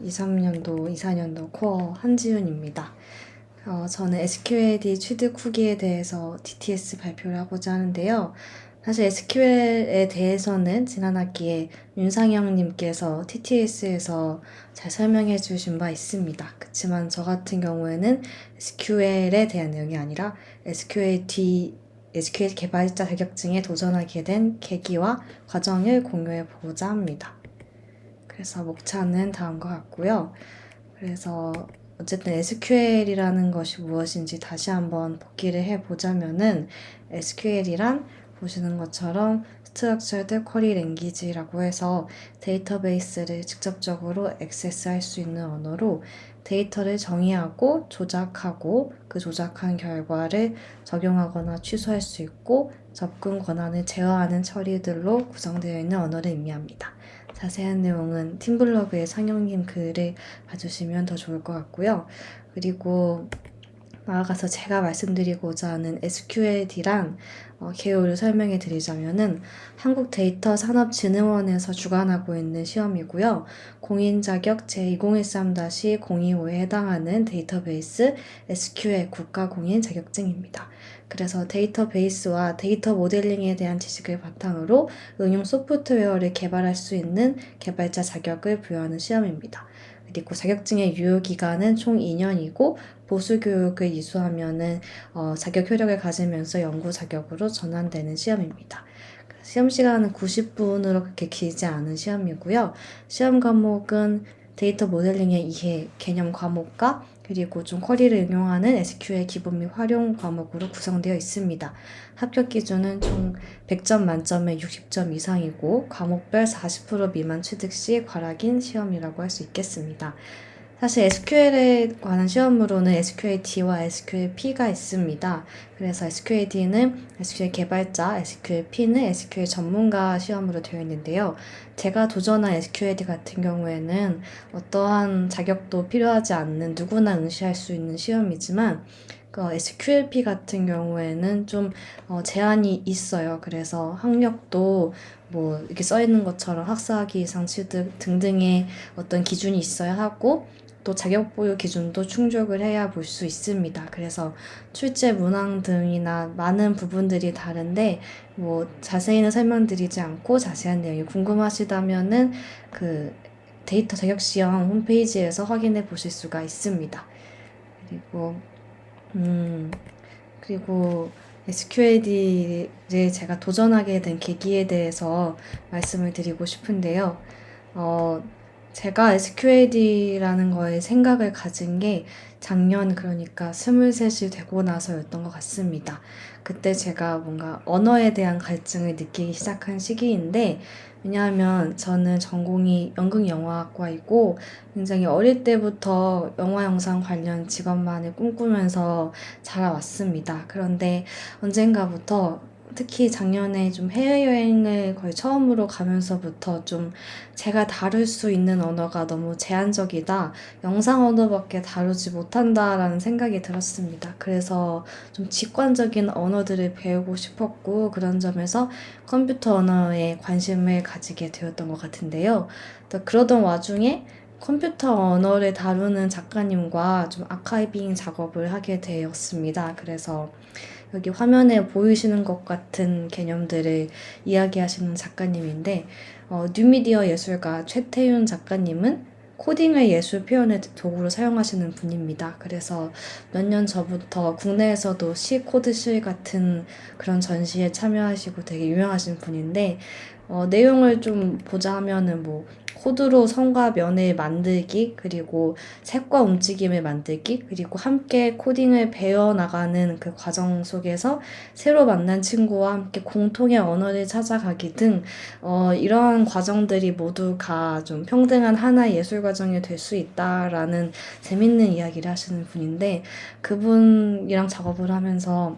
23년도, 24년도 코어 한지윤입니다. 저는 SQLD 취득 후기에 대해서 DTS 발표를 하고자 하는데요. 사실 SQL에 대해서는 지난 학기에 윤상영님께서 TTS에서 잘 설명해 주신 바 있습니다. 그렇지만 저 같은 경우에는 SQL에 대한 내용이 아니라 SQL 개발자 자격증에 도전하게 된 계기와 과정을 공유해 보고자 합니다. 그래서 목차는 다음과 같고요. 그래서 어쨌든 SQL이라는 것이 무엇인지 다시 한번 복기를 해보자면은 SQL이란 보시는 것처럼 Structured Query Language라고 해서 데이터베이스를 직접적으로 액세스할 수 있는 언어로 데이터를 정의하고 조작하고 그 조작한 결과를 적용하거나 취소할 수 있고 접근 권한을 제어하는 처리들로 구성되어 있는 언어를 의미합니다. 자세한 내용은 팀블로그의 상영님 글을 봐주시면 더 좋을 것 같고요. 그리고 나아가서 제가 말씀드리고자 하는 SQLD란 개요를 설명해 드리자면은 한국데이터산업진흥원에서 주관하고 있는 시험이고요. 공인자격 제2013-025에 해당하는 데이터베이스 SQL 국가공인 자격증입니다. 그래서 데이터베이스와 데이터 모델링에 대한 지식을 바탕으로 응용 소프트웨어를 개발할 수 있는 개발자 자격을 부여하는 시험입니다. 그리고 자격증의 유효기간은 총 2년이고 보수교육을 이수하면은 자격 효력을 가지면서 연구 자격으로 전환되는 시험입니다. 시험 시간은 90분으로 그렇게 길지 않은 시험이고요. 시험 과목은 데이터 모델링의 이해, 개념 과목과 그리고 좀 쿼리를 응용하는 SQL 기본 및 활용 과목으로 구성되어 있습니다. 합격 기준은 총 100점 만점에 60점 이상이고 과목별 40% 미만 취득 시 과락인 시험이라고 할 수 있겠습니다. 사실 SQL에 관한 시험으로는 SQLD와 SQLP가 있습니다. 그래서 SQLD는 SQL 개발자, SQLP는 SQL 전문가 시험으로 되어 있는데요. 제가 도전한 SQLD 같은 경우에는 어떠한 자격도 필요하지 않는 누구나 응시할 수 있는 시험이지만 SQLP 같은 경우에는 좀 제한이 있어요. 그래서 학력도 뭐 이렇게 써 있는 것처럼 학사학위 이상 취득 등등의 어떤 기준이 있어야 하고 또 자격 보유 기준도 충족을 해야 볼 수 있습니다. 그래서 출제 문항 등이나 많은 부분들이 다른데 뭐 자세히는 설명드리지 않고 자세한 내용이 궁금하시다면은 그 데이터 자격 시험 홈페이지에서 확인해 보실 수가 있습니다. 그리고 그리고 SQLD를 제가 도전하게 된 계기에 대해서 말씀을 드리고 싶은데요. 제가 SQLD라는 거에 생각을 가진 게 작년 그러니까 23이 되고 나서였던 것 같습니다. 그때 제가 뭔가 언어에 대한 갈증을 느끼기 시작한 시기인데 왜냐하면 저는 전공이 연극영화학과이고 굉장히 어릴 때부터 영화 영상 관련 직업만을 꿈꾸면서 자라왔습니다. 그런데 언젠가부터 특히 작년에 좀 해외여행을 거의 처음으로 가면서부터 좀 제가 다룰 수 있는 언어가 너무 제한적이다. 영상 언어밖에 다루지 못한다라는 생각이 들었습니다. 그래서 좀 직관적인 언어들을 배우고 싶었고 그런 점에서 컴퓨터 언어에 관심을 가지게 되었던 것 같은데요. 또 그러던 와중에 컴퓨터 언어를 다루는 작가님과 좀 아카이빙 작업을 하게 되었습니다. 그래서 여기 화면에 보이시는 것 같은 개념들을 이야기하시는 작가님인데 뉴미디어 예술가 최태윤 작가님은 코딩을 예술 표현의 도구로 사용하시는 분입니다. 그래서 몇 년 전부터 국내에서도 코드실 같은 그런 전시에 참여하시고 되게 유명하신 분인데 내용을 좀 보자 하면은 뭐 코드로 선과 면을 만들기, 그리고 색과 움직임을 만들기, 그리고 함께 코딩을 배워나가는 그 과정 속에서 새로 만난 친구와 함께 공통의 언어를 찾아가기 등, 이러한 과정들이 모두가 좀 평등한 하나의 예술 과정이 될 수 있다라는 재밌는 이야기를 하시는 분인데, 그분이랑 작업을 하면서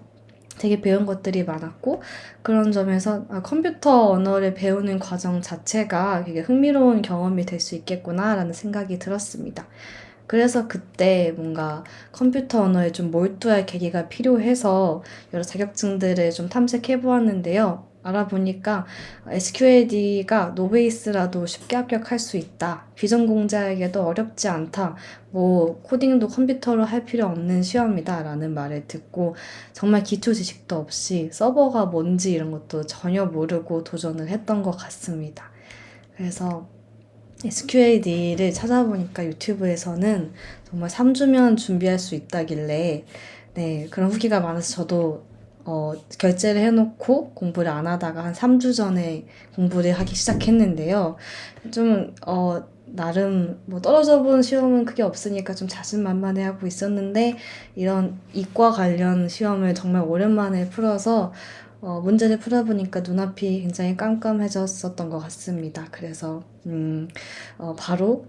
되게 배운 것들이 많았고 그런 점에서 컴퓨터 언어를 배우는 과정 자체가 되게 흥미로운 경험이 될 수 있겠구나라는 생각이 들었습니다. 그래서 그때 뭔가 컴퓨터 언어에 좀 몰두할 계기가 필요해서 여러 자격증들을 좀 탐색해 보았는데요. 알아보니까 SQLD가 노베이스라도 쉽게 합격할 수 있다. 비전공자에게도 어렵지 않다. 뭐 코딩도 컴퓨터로 할 필요 없는 시험이다 라는 말을 듣고 정말 기초 지식도 없이 서버가 뭔지 이런 것도 전혀 모르고 도전을 했던 것 같습니다. 그래서 SQLD를 찾아보니까 유튜브에서는 정말 3주면 준비할 수 있다길래 네, 그런 후기가 많아서 저도 결제를 해놓고 공부를 안 하다가 한 3주 전에 공부를 하기 시작했는데요. 좀, 나름 뭐 떨어져 본 시험은 크게 없으니까 좀 자신만만해 하고 있었는데 이런 이과 관련 시험을 정말 오랜만에 풀어서 문제를 풀어보니까 눈앞이 굉장히 깜깜해졌었던 것 같습니다. 그래서 바로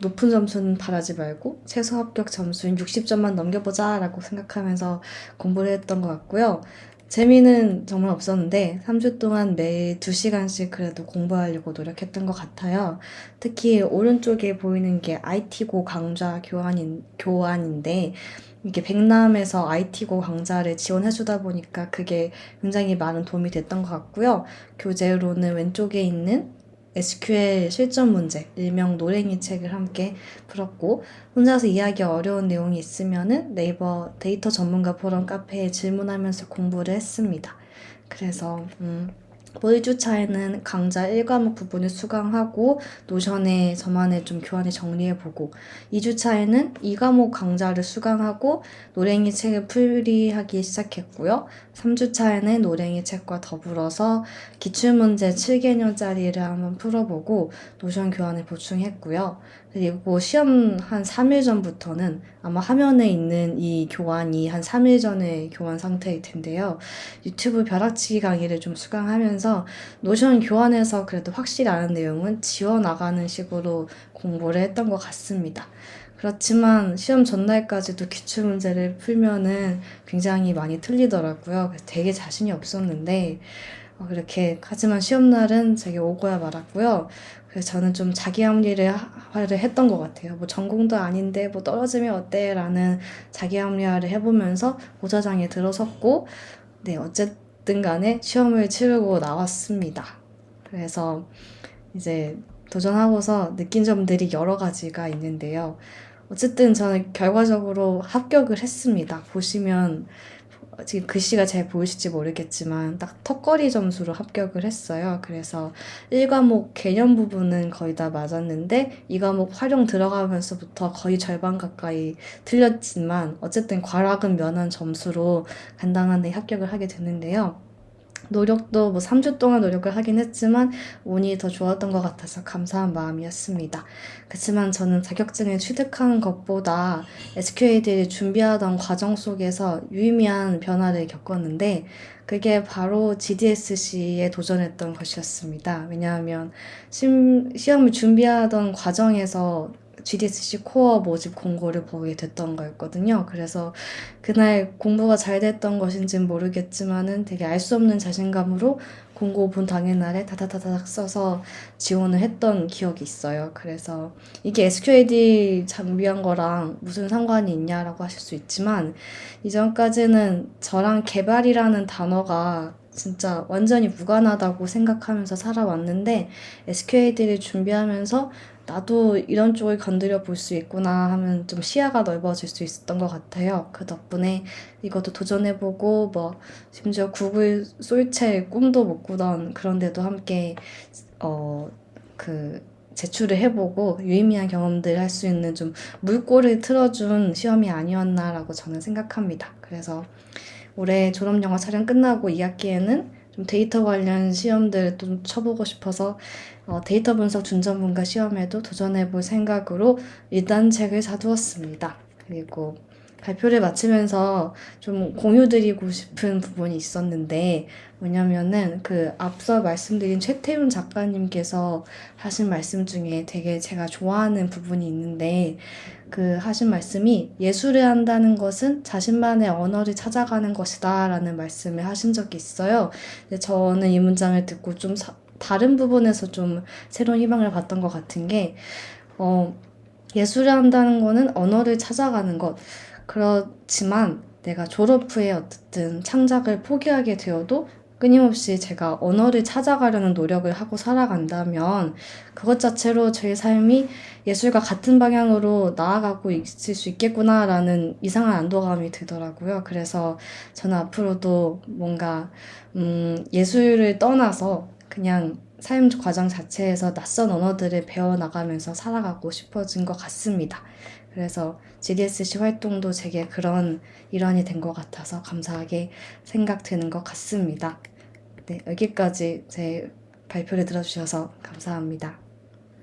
높은 점수는 바라지 말고 최소 합격 점수인 60점만 넘겨보자 라고 생각하면서 공부를 했던 것 같고요. 재미는 정말 없었는데 3주 동안 매일 2시간씩 그래도 공부하려고 노력했던 것 같아요. 특히 오른쪽에 보이는 게 IT고 강좌 교환인데 이게 백남에서 IT고 강좌를 지원해주다 보니까 그게 굉장히 많은 도움이 됐던 것 같고요. 교재로는 왼쪽에 있는 SQL 실전 문제, 일명 노랭이 책을 함께 풀었고, 혼자서 이해하기 어려운 내용이 있으면은 네이버 데이터 전문가 포럼 카페에 질문하면서 공부를 했습니다. 그래서, 1주차에는 강좌 1과목 부분을 수강하고 노션에 저만의 좀 교환을 정리해보고 2주차에는 2과목 강좌를 수강하고 노랭이 책을 풀이하기 시작했고요. 3주차에는 노랭이 책과 더불어서 기출문제 7개년짜리를 한번 풀어보고 노션 교환을 보충했고요. 그리고 시험 한 3일 전부터는 아마 화면에 있는 이 교환이 한 3일 전의 교환 상태일 텐데요. 유튜브 벼락치기 강의를 좀 수강하면서 노션 교환에서 그래도 확실히 아는 내용은 지워나가는 식으로 공부를 했던 것 같습니다. 그렇지만 시험 전날까지도 기출문제를 풀면은 굉장히 많이 틀리더라고요. 그래서 되게 자신이 없었는데 그렇게 하지만 시험날은 되게 오고야 말았고요. 그래서 저는 좀 자기 합리화를 했던 것 같아요. 뭐 전공도 아닌데 뭐 떨어지면 어때? 라는 자기 합리화를 해보면서 모자장에 들어섰고 네, 어쨌든 간에 시험을 치르고 나왔습니다. 그래서 이제 도전하고서 느낀 점들이 여러 가지가 있는데요. 어쨌든 저는 결과적으로 합격을 했습니다. 보시면 지금 글씨가 잘 보이실지 모르겠지만 딱 턱걸이 점수로 합격을 했어요. 그래서 1과목 개념 부분은 거의 다 맞았는데 2과목 활용 들어가면서부터 거의 절반 가까이 틀렸지만 어쨌든 과락은 면한 점수로 간단한데 합격을 하게 됐는데요. 노력도 뭐 3주 동안 노력을 하긴 했지만 운이 더 좋았던 것 같아서 감사한 마음이었습니다. 그렇지만 저는 자격증을 취득하는 것보다 SQLD를 준비하던 과정 속에서 유의미한 변화를 겪었는데 그게 바로 GDSC에 도전했던 것이었습니다. 왜냐하면 시험을 준비하던 과정에서 GDSC 코어 모집 공고를 보게 됐던 거였거든요. 그래서 그날 공부가 잘 됐던 것인지는 모르겠지만은 되게 알 수 없는 자신감으로 공고 본 당일날에 다다다닥 써서 지원을 했던 기억이 있어요. 그래서 이게 SQLD 장비한 거랑 무슨 상관이 있냐라고 하실 수 있지만 이전까지는 저랑 개발이라는 단어가 진짜 완전히 무관하다고 생각하면서 살아왔는데 SQLD를 준비하면서 나도 이런 쪽을 건드려 볼 수 있구나 하면 좀 시야가 넓어질 수 있었던 것 같아요. 그 덕분에 이것도 도전해보고 뭐 심지어 구글 솔첼 꿈도 못 꾸던 그런데도 함께 제출을 해보고 유의미한 경험들 할 수 있는 좀 물꼬를 틀어준 시험이 아니었나라고 저는 생각합니다. 그래서 올해 졸업영화 촬영 끝나고 2학기에는 좀 데이터 관련 시험들 좀 쳐보고 싶어서 데이터 분석 준전문가 시험에도 도전해볼 생각으로 일단 책을 사두었습니다. 그리고 발표를 마치면서 좀 공유드리고 싶은 부분이 있었는데 뭐냐면은 그 앞서 말씀드린 최태훈 작가님께서 하신 말씀 중에 되게 제가 좋아하는 부분이 있는데 그 하신 말씀이 예술을 한다는 것은 자신만의 언어를 찾아가는 것이다 라는 말씀을 하신 적이 있어요. 근데 저는 이 문장을 듣고 좀 다른 부분에서 좀 새로운 희망을 봤던 것 같은 게 예술을 한다는 거는 언어를 찾아가는 것. 그렇지만 내가 졸업 후에 어쨌든 창작을 포기하게 되어도 끊임없이 제가 언어를 찾아가려는 노력을 하고 살아간다면 그것 자체로 제 삶이 예술과 같은 방향으로 나아가고 있을 수 있겠구나라는 이상한 안도감이 들더라고요. 그래서 저는 앞으로도 뭔가 예술을 떠나서 그냥 삶 과정 자체에서 낯선 언어들을 배워나가면서 살아가고 싶어진 것 같습니다. 그래서 GDSC 활동도 제게 그런 일환이 된 것 같아서 감사하게 생각되는 것 같습니다. 네, 여기까지 제 발표를 들어주셔서 감사합니다.